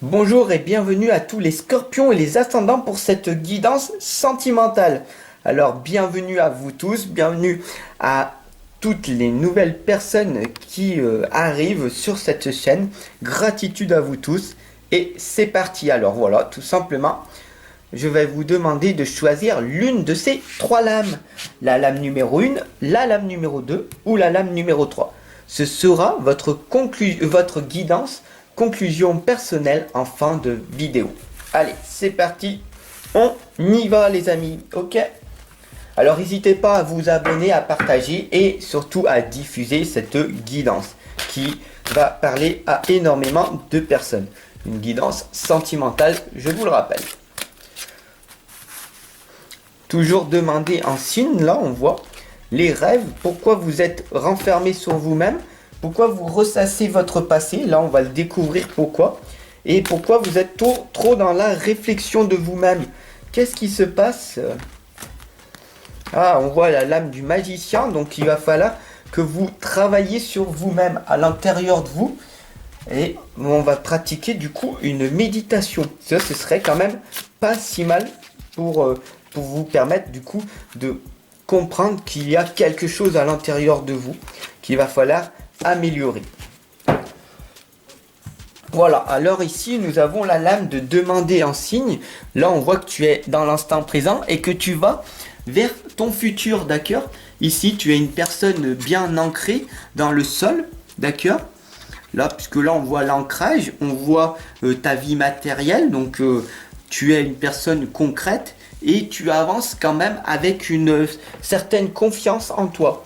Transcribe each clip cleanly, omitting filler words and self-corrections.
Bonjour et bienvenue à tous les scorpions et les ascendants pour cette guidance sentimentale. Alors bienvenue à vous tous, bienvenue à toutes les nouvelles personnes qui arrivent sur cette chaîne. Gratitude à vous tous et c'est parti. Alors voilà, tout simplement, je vais vous demander de choisir l'une de ces trois lames. La lame numéro 1, la lame numéro 2 ou la lame numéro 3. Ce sera votre guidance, conclusion personnelle en fin de vidéo. Allez, c'est parti, on y va les amis, ok? Alors n'hésitez pas à vous abonner, à partager et surtout à diffuser cette guidance qui va parler à énormément de personnes. Une guidance sentimentale, je vous le rappelle. Toujours demander en signe, là on voit les rêves, pourquoi vous êtes renfermé sur vous-même, pourquoi vous ressassez votre passé, là on va le découvrir pourquoi, et pourquoi vous êtes trop dans la réflexion de vous-même. Qu'est-ce qui se passe? Ah, on voit la lame du magicien, donc il va falloir que vous travaillez sur vous-même, à l'intérieur de vous, et on va pratiquer du coup une méditation. Ça, ce serait quand même pas si mal pour vous permettre du coup de comprendre qu'il y a quelque chose à l'intérieur de vous qu'il va falloir améliorer. Voilà, alors ici nous avons la lame de demander en signe. Là on voit que tu es dans l'instant présent et que tu vas vers ton futur, d'accord? Ici tu es une personne bien ancrée dans le sol, d'accord? Là, puisque là on voit l'ancrage, on voit ta vie matérielle, donc tu es une personne concrète et tu avances quand même avec une certaine confiance en toi.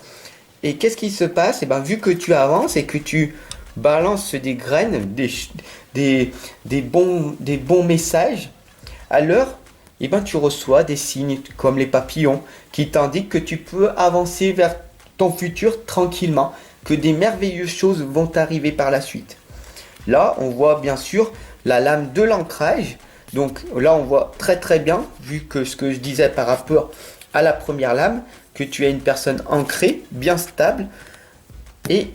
Et qu'est-ce qui se passe? Et bien, vu que tu avances et que tu balances des graines, des bons messages, alors et ben, tu reçois des signes comme les papillons qui t'indiquent que tu peux avancer vers ton futur tranquillement, que des merveilleuses choses vont t'arriver par la suite. Là, on voit bien sûr la lame de l'ancrage. Donc là, on voit très bien, vu que ce que je disais par rapport à la première lame, que tu es une personne ancrée, bien stable. Et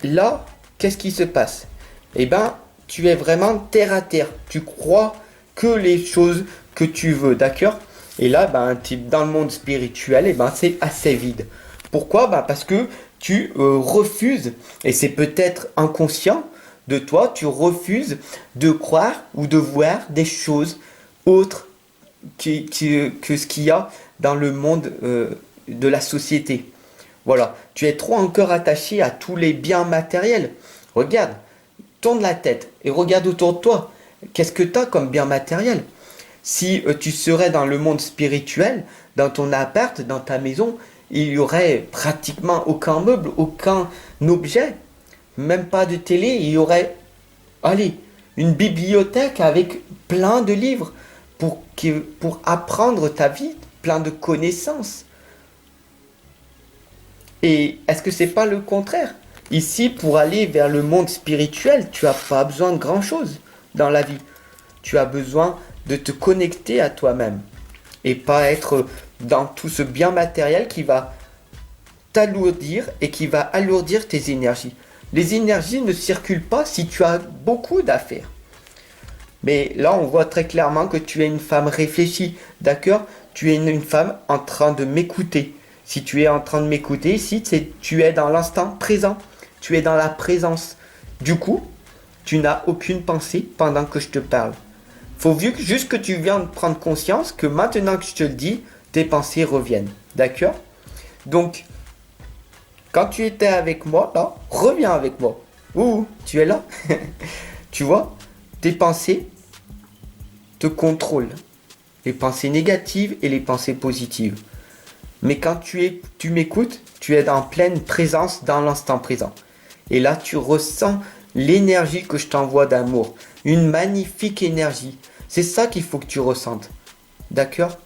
là, qu'est-ce qui se passe? Eh bien, tu es vraiment terre à terre. Tu crois que les choses que tu veux, d'accord? Et là, ben, dans le monde spirituel, eh ben, c'est assez vide. Pourquoi? Ben, parce que tu refuses, et c'est peut-être inconscient de toi, tu refuses de croire ou de voir des choses autres que ce qu'il y a dans le monde de la société. Voilà, tu es trop encore attaché à tous les biens matériels. Regarde, tourne la tête et regarde autour de toi. Qu'est-ce que tu as comme bien matériel? Si tu serais dans le monde spirituel, dans ton appart, dans ta maison, il y aurait pratiquement aucun meuble, aucun objet, même pas de télé. Il y aurait, allez, une bibliothèque avec plein de livres pour apprendre ta vie, plein de connaissances. Et est-ce que c'est pas le contraire? Ici, pour aller vers le monde spirituel, tu n'as pas besoin de grand-chose dans la vie. Tu as besoin de te connecter à toi-même et pas être dans tout ce bien matériel qui va t'alourdir et qui va alourdir tes énergies. Les énergies ne circulent pas si tu as beaucoup d'affaires. Mais là, on voit très clairement que tu es une femme réfléchie, d'accord? Tu es une femme en train de m'écouter. Si tu es en train de m'écouter, ici, tu es dans l'instant présent. Tu es dans la présence. Du coup, tu n'as aucune pensée pendant que je te parle. Faut juste que tu viennes prendre conscience que maintenant que je te le dis, tes pensées reviennent. D'accord? Donc, quand tu étais avec moi, là, reviens avec moi. Ouh, tu es là? Tu vois? Tes pensées te contrôlent. Les pensées négatives et les pensées positives. Mais quand tu m'écoutes, tu es en pleine présence dans l'instant présent. Et là, tu ressens l'énergie que je t'envoie d'amour. Une magnifique énergie. C'est ça qu'il faut que tu ressentes. D'accord?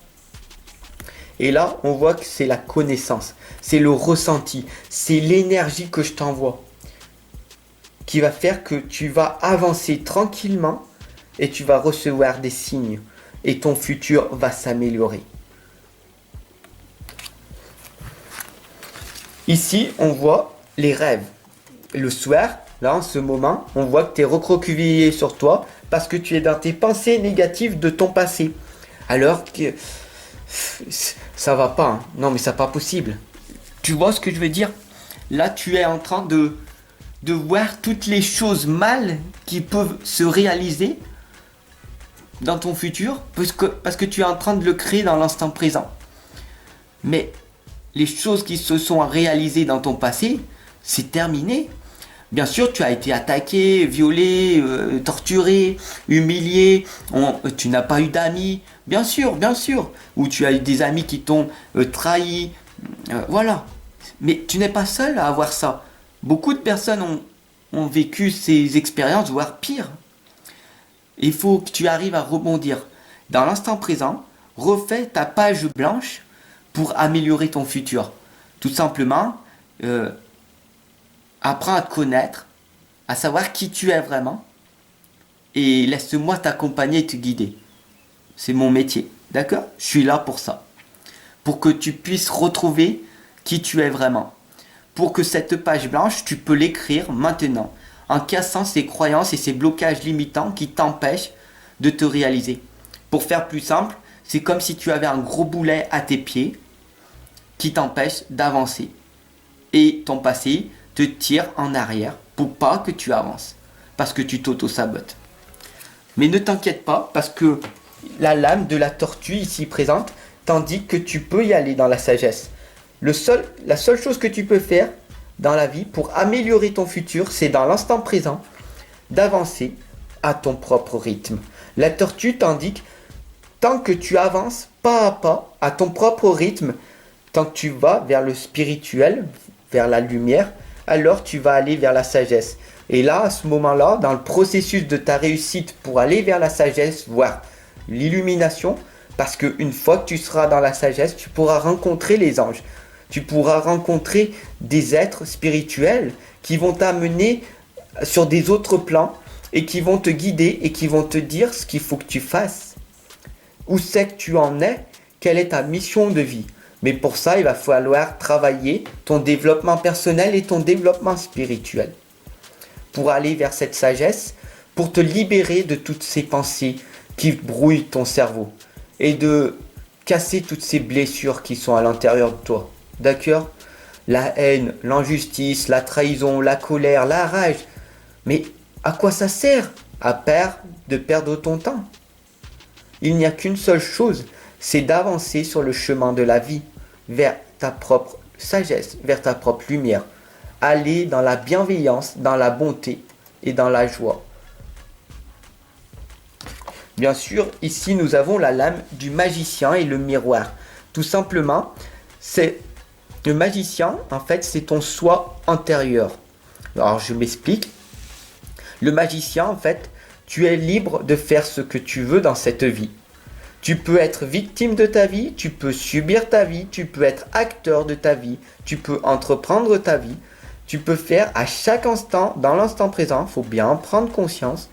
Et là, on voit que c'est la connaissance. C'est le ressenti. C'est l'énergie que je t'envoie. Qui va faire que tu vas avancer tranquillement et tu vas recevoir des signes. Et ton futur va s'améliorer. Ici, on voit les rêves. Le soir, Là, en ce moment, on voit que tu es recroquevillé sur toi parce que tu es dans tes pensées négatives de ton passé. Alors que ça va pas, hein. Non, mais c'est pas possible. Tu vois ce que je veux dire? Là, tu es en train de voir toutes les choses mal qui peuvent se réaliser dans ton futur parce que tu es en train de le créer dans l'instant présent. Mais les choses qui se sont réalisées dans ton passé, c'est terminé. Bien sûr, tu as été attaqué, violé, torturé, humilié, tu n'as pas eu d'amis, bien sûr, ou tu as eu des amis qui t'ont trahi, voilà. Mais tu n'es pas seul à avoir ça. Beaucoup de personnes ont vécu ces expériences, voire pire. Il faut que tu arrives à rebondir. Dans l'instant présent, refais ta page blanche pour améliorer ton futur. Tout simplement, apprends à te connaître, à savoir qui tu es vraiment, et laisse-moi t'accompagner et te guider. C'est mon métier, d'accord? Je suis là pour ça. Pour que tu puisses retrouver qui tu es vraiment. Pour que cette page blanche, tu peux l'écrire maintenant, en cassant ces croyances et ces blocages limitants qui t'empêchent de te réaliser. Pour faire plus simple, c'est comme si tu avais un gros boulet à tes pieds qui t'empêche d'avancer. Et ton passé te tire en arrière pour pas que tu avances. Parce que tu t'auto-sabotes. Mais ne t'inquiète pas, parce que la lame de la tortue ici présente t'indique que tu peux y aller dans la sagesse. La seule chose que tu peux faire dans la vie pour améliorer ton futur, c'est dans l'instant présent d'avancer à ton propre rythme. La tortue t'indique, tant que tu avances pas à pas à ton propre rythme, tant que tu vas vers le spirituel, vers la lumière, alors tu vas aller vers la sagesse. Et là, à ce moment-là, dans le processus de ta réussite pour aller vers la sagesse, voire l'illumination, parce qu'une fois que tu seras dans la sagesse, tu pourras rencontrer les anges. Tu pourras rencontrer des êtres spirituels qui vont t'amener sur des autres plans et qui vont te guider et qui vont te dire ce qu'il faut que tu fasses. Où c'est que tu en es? Quelle est ta mission de vie? Mais pour ça, il va falloir travailler ton développement personnel et ton développement spirituel. Pour aller vers cette sagesse, pour te libérer de toutes ces pensées qui brouillent ton cerveau. Et de casser toutes ces blessures qui sont à l'intérieur de toi. D'accord? La haine, l'injustice, la trahison, la colère, la rage. Mais à quoi ça sert? De perdre ton temps. Il n'y a qu'une seule chose, c'est d'avancer sur le chemin de la vie, vers ta propre sagesse, vers ta propre lumière. Aller dans la bienveillance, dans la bonté et dans la joie. Bien sûr, ici nous avons la lame du magicien et le miroir. Tout simplement, c'est le magicien, en fait, c'est ton soi intérieur. Alors je m'explique. Le magicien, en fait, tu es libre de faire ce que tu veux dans cette vie. Tu peux être victime de ta vie, tu peux subir ta vie, tu peux être acteur de ta vie, tu peux entreprendre ta vie, tu peux faire à chaque instant, dans l'instant présent, il faut bien en prendre conscience,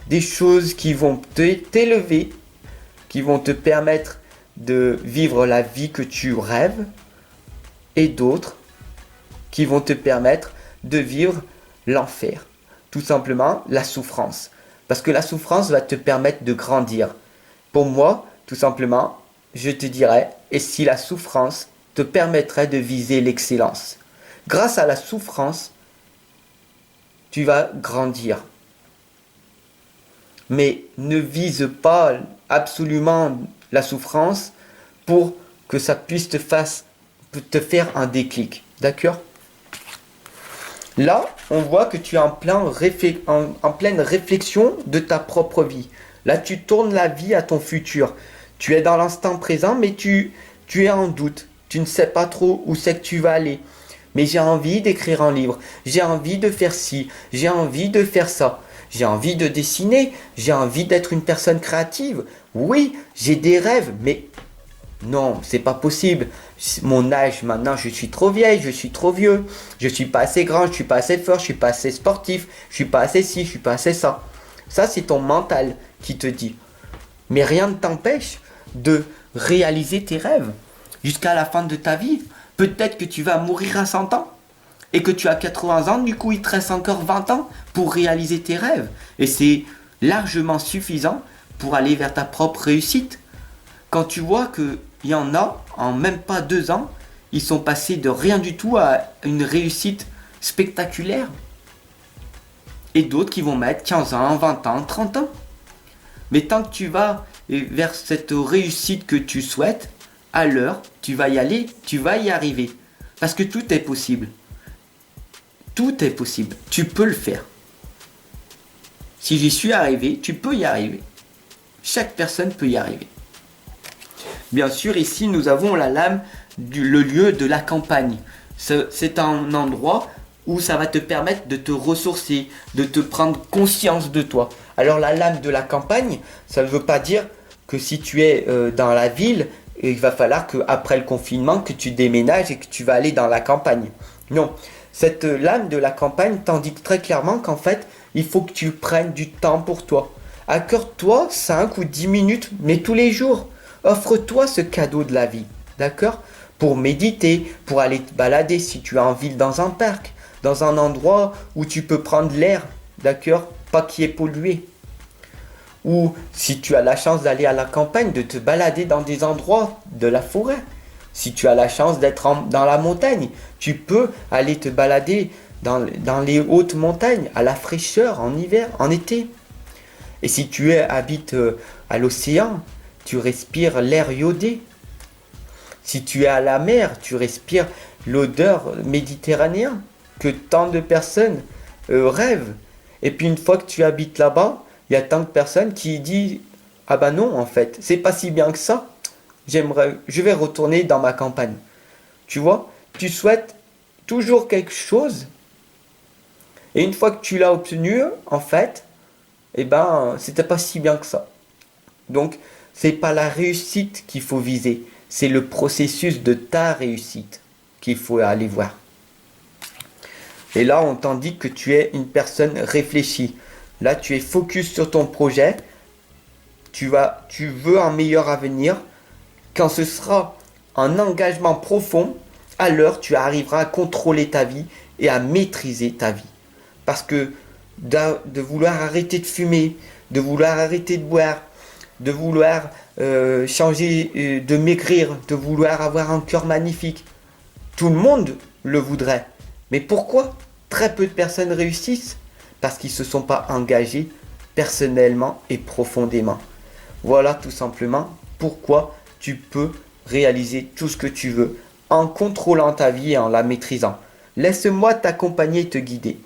des choses qui vont t'élever, qui vont te permettre de vivre la vie que tu rêves, et d'autres qui vont te permettre de vivre l'enfer. Tout simplement, la souffrance. Parce que la souffrance va te permettre de grandir. Pour moi, tout simplement, je te dirais, et si la souffrance te permettrait de viser l'excellence? Grâce à la souffrance, tu vas grandir. Mais ne vise pas absolument la souffrance pour que ça puisse te faire un déclic. D'accord? Là, on voit que tu es en pleine réflexion de ta propre vie. Là, tu tournes la vie à ton futur. Tu es dans l'instant présent, mais tu es en doute. Tu ne sais pas trop où c'est que tu vas aller. Mais j'ai envie d'écrire un livre. J'ai envie de faire ci. J'ai envie de faire ça. J'ai envie de dessiner. J'ai envie d'être une personne créative. Oui, j'ai des rêves, mais non, c'est pas possible. Mon âge, maintenant, je suis trop vieille, je suis trop vieux. Je suis pas assez grand, je suis pas assez fort, je suis pas assez sportif. Je suis pas assez ci, je suis pas assez ça. Ça, c'est ton mental qui te dit. Mais rien ne t'empêche de réaliser tes rêves jusqu'à la fin de ta vie. Peut-être que tu vas mourir à 100 ans. et que tu as 80 ans, du coup il te reste encore 20 ans pour réaliser tes rêves. Et c'est largement suffisant pour aller vers ta propre réussite. Quand tu vois qu'il y en a, en même pas 2 ans, ils sont passés de rien du tout à une réussite spectaculaire. Et d'autres qui vont mettre 15 ans, 20 ans, 30 ans. Mais tant que tu vas vers cette réussite que tu souhaites, à l'heure, tu vas y aller, tu vas y arriver. Parce que tout est possible. Tout est possible. Tu peux le faire. Si j'y suis arrivé, tu peux y arriver. Chaque personne peut y arriver. Bien sûr, ici, nous avons la lame, le lieu de la campagne. C'est un endroit où ça va te permettre de te ressourcer, de te prendre conscience de toi. Alors la lame de la campagne, ça ne veut pas dire que si tu es dans la ville, il va falloir qu'après le confinement, que tu déménages et que tu vas aller dans la campagne. Non, cette lame de la campagne t'indique très clairement qu'en fait, il faut que tu prennes du temps pour toi. Accorde-toi 5 ou 10 minutes, mais tous les jours. Offre-toi ce cadeau de la vie, d'accord? Pour méditer, pour aller te balader si tu es en ville dans un parc, dans un endroit où tu peux prendre l'air, d'accord? Pas qui est pollué. Ou si tu as la chance d'aller à la campagne, de te balader dans des endroits de la forêt. Si tu as la chance d'être dans la montagne, tu peux aller te balader dans les hautes montagnes, à la fraîcheur, en hiver, en été. Et si tu habites à l'océan, tu respires l'air iodé. Si tu es à la mer, tu respires l'odeur méditerranéenne que tant de personnes rêvent. Et puis une fois que tu habites là-bas, il y a tant de personnes qui disent « Ah ben non, en fait, c'est pas si bien que ça. Je vais retourner dans ma campagne. » Tu vois, tu souhaites toujours quelque chose. Et une fois que tu l'as obtenu, en fait, eh ben, c'était pas si bien que ça. Donc, c'est pas la réussite qu'il faut viser. C'est le processus de ta réussite qu'il faut aller voir. Et là, on t'indique que tu es une personne réfléchie. Là, tu es focus sur ton projet. Tu veux un meilleur avenir. Quand ce sera un engagement profond, alors tu arriveras à contrôler ta vie et à maîtriser ta vie. Parce que de vouloir arrêter de fumer, de vouloir arrêter de boire, de vouloir changer, de maigrir, de vouloir avoir un cœur magnifique, tout le monde le voudrait. Mais pourquoi très peu de personnes réussissent? Parce qu'ils ne se sont pas engagés personnellement et profondément. Voilà tout simplement pourquoi tu peux réaliser tout ce que tu veux en contrôlant ta vie et en la maîtrisant. Laisse-moi t'accompagner et te guider.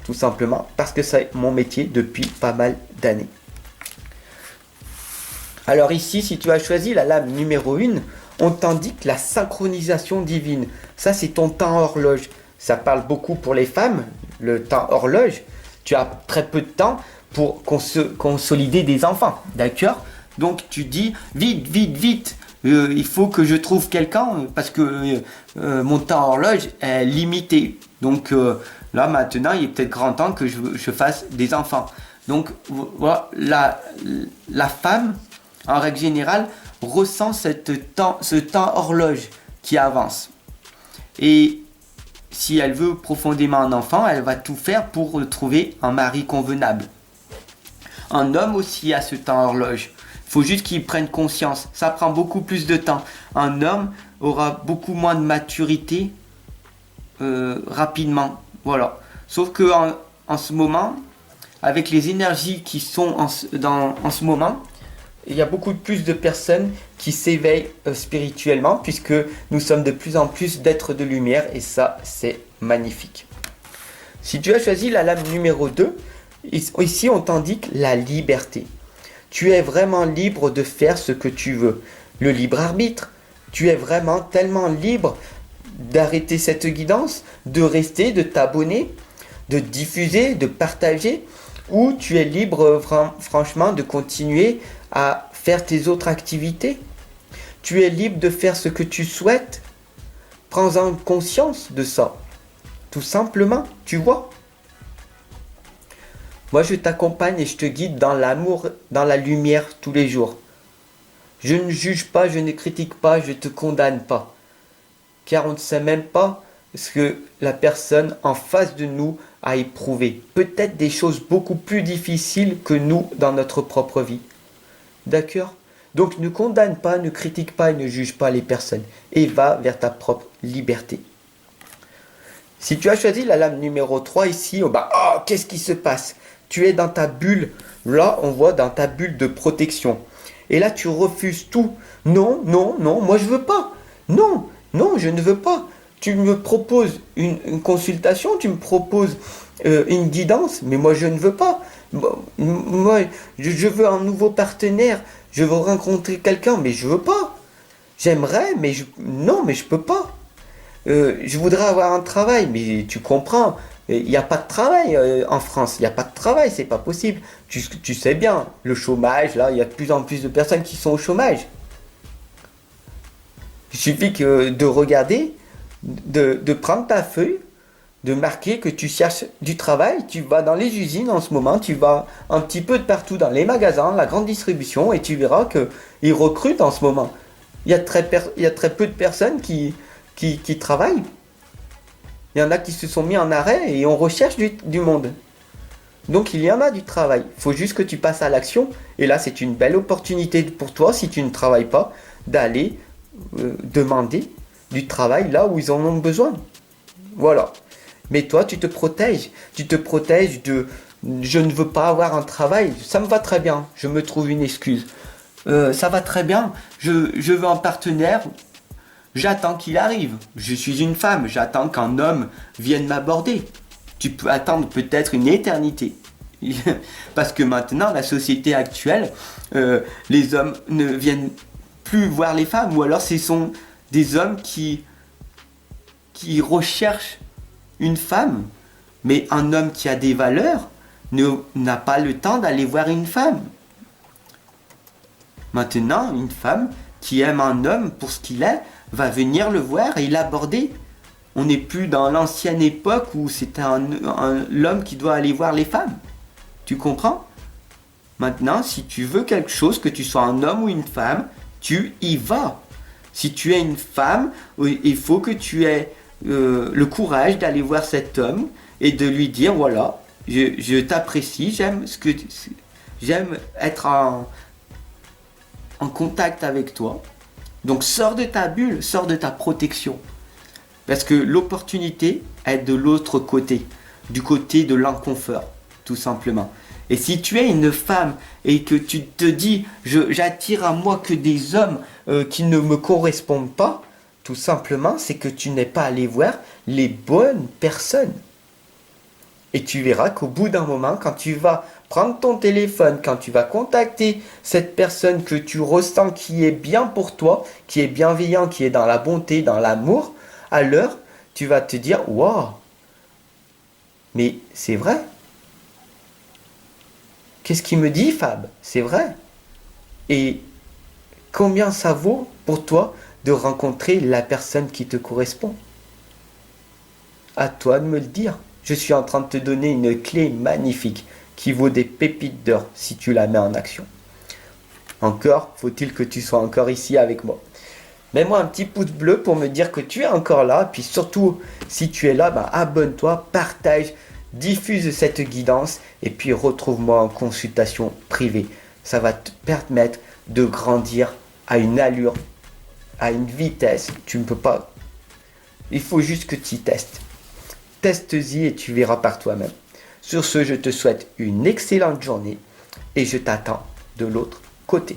Tout simplement parce que c'est mon métier depuis pas mal d'années. Alors ici, si tu as choisi la lame numéro 1, on t'indique la synchronisation divine. Ça, c'est ton temps horloge. Ça parle beaucoup pour les femmes, le temps horloge. Tu as très peu de temps pour consolider des enfants, d'accord? Donc tu dis, vite, vite, vite, il faut que je trouve quelqu'un parce que mon temps horloge est limité. Donc là, maintenant, il est peut-être grand temps que je fasse des enfants. Donc voilà, la femme, en règle générale, ressent ce temps horloge qui avance. Et si elle veut profondément un enfant, elle va tout faire pour trouver un mari convenable. Un homme aussi a ce temps horloge. Il faut juste qu'il prenne conscience. Ça prend beaucoup plus de temps. Un homme aura beaucoup moins de maturité rapidement. Voilà. Sauf que en ce moment, avec les énergies qui sont en ce moment, il y a beaucoup plus de personnes qui s'éveillent spirituellement puisque nous sommes de plus en plus d'êtres de lumière et ça, c'est magnifique. Si tu as choisi la lame numéro 2, ici on t'indique la liberté. Tu es vraiment libre de faire ce que tu veux. Le libre arbitre. Tu es vraiment tellement libre d'arrêter cette guidance, de rester, de t'abonner, de diffuser, de partager, ou tu es libre franchement de continuer à faire tes autres activités. Tu es libre de faire ce que tu souhaites. Prends-en conscience de ça. Tout simplement, tu vois. Moi, je t'accompagne et je te guide dans l'amour, dans la lumière tous les jours. Je ne juge pas, je ne critique pas, je ne te condamne pas. Car on ne sait même pas ce que la personne en face de nous a éprouvé. Peut-être des choses beaucoup plus difficiles que nous dans notre propre vie. D'accord? Donc ne condamne pas, ne critique pas et ne juge pas les personnes. Et va vers ta propre liberté. Si tu as choisi la lame numéro 3 ici, qu'est-ce qui se passe? Tu es dans ta bulle. Là, on voit dans ta bulle de protection. Et là, tu refuses tout. Non, non, non, moi je veux pas. Non, non, je ne veux pas. Tu me proposes une consultation, tu me proposes une guidance, mais moi je ne veux pas. Moi, je veux un nouveau partenaire, je veux rencontrer quelqu'un, mais je veux pas. J'aimerais, mais non, mais je peux pas. Je voudrais avoir un travail, mais tu comprends, il n'y a pas de travail en France, il n'y a pas de travail, c'est pas possible. Tu sais bien, le chômage, là, il y a de plus en plus de personnes qui sont au chômage. Il suffit de regarder, de prendre ta feuille, de marquer que tu cherches du travail, tu vas dans les usines en ce moment, tu vas un petit peu de partout dans les magasins, la grande distribution, et tu verras qu'ils recrutent en ce moment. Il y a très peu de personnes qui travaillent. Il y en a qui se sont mis en arrêt et on recherche du monde. Donc il y en a du travail. Il faut juste que tu passes à l'action. Et là, c'est une belle opportunité pour toi, si tu ne travailles pas, d'aller demander du travail là où ils en ont besoin. Voilà. Mais toi, tu te protèges. Tu te protèges de je ne veux pas avoir un travail. Ça me va très bien. Je me trouve une excuse. Ça va très bien. Je veux un partenaire. J'attends qu'il arrive. Je suis une femme. J'attends qu'un homme vienne m'aborder. Tu peux attendre peut-être une éternité. Parce que maintenant, la société actuelle, les hommes ne viennent plus voir les femmes. Ou alors ce sont des hommes qui recherchent une femme. Mais un homme qui a des valeurs n'a pas le temps d'aller voir une femme. Maintenant, une femme qui aime un homme pour ce qu'il est, va venir le voir et l'aborder. On n'est plus dans l'ancienne époque où c'était l'homme qui doit aller voir les femmes. Tu comprends? Maintenant, si tu veux quelque chose, que tu sois un homme ou une femme, tu y vas. Si tu es une femme, il faut que tu aies le courage d'aller voir cet homme et de lui dire, voilà, je t'apprécie, j'aime être en contact avec toi. Donc sors de ta bulle, sors de ta protection. Parce que l'opportunité est de l'autre côté, du côté de l'inconfort, tout simplement. Et si tu es une femme et que tu te dis j'attire à moi que des hommes qui ne me correspondent pas, tout simplement, c'est que tu n'es pas allé voir les bonnes personnes. Et tu verras qu'au bout d'un moment, quand tu vas prendre ton téléphone, quand tu vas contacter cette personne que tu ressens qui est bien pour toi, qui est bienveillant, qui est dans la bonté, dans l'amour, alors tu vas te dire, waouh, mais c'est vrai. Qu'est-ce qu'il me dit, Fab? C'est vrai. Et combien ça vaut pour toi de rencontrer la personne qui te correspond? À toi de me le dire. Je suis en train de te donner une clé magnifique qui vaut des pépites d'or si tu la mets en action. Encore, faut-il que tu sois encore ici avec moi. Mets-moi un petit pouce bleu pour me dire que tu es encore là. Puis surtout, si tu es là, abonne-toi, partage, diffuse cette guidance et puis retrouve-moi en consultation privée. Ça va te permettre de grandir à une allure, à une vitesse. Tu ne peux pas. Il faut juste que tu testes. Teste-y et tu verras par toi-même. Sur ce, je te souhaite une excellente journée et je t'attends de l'autre côté.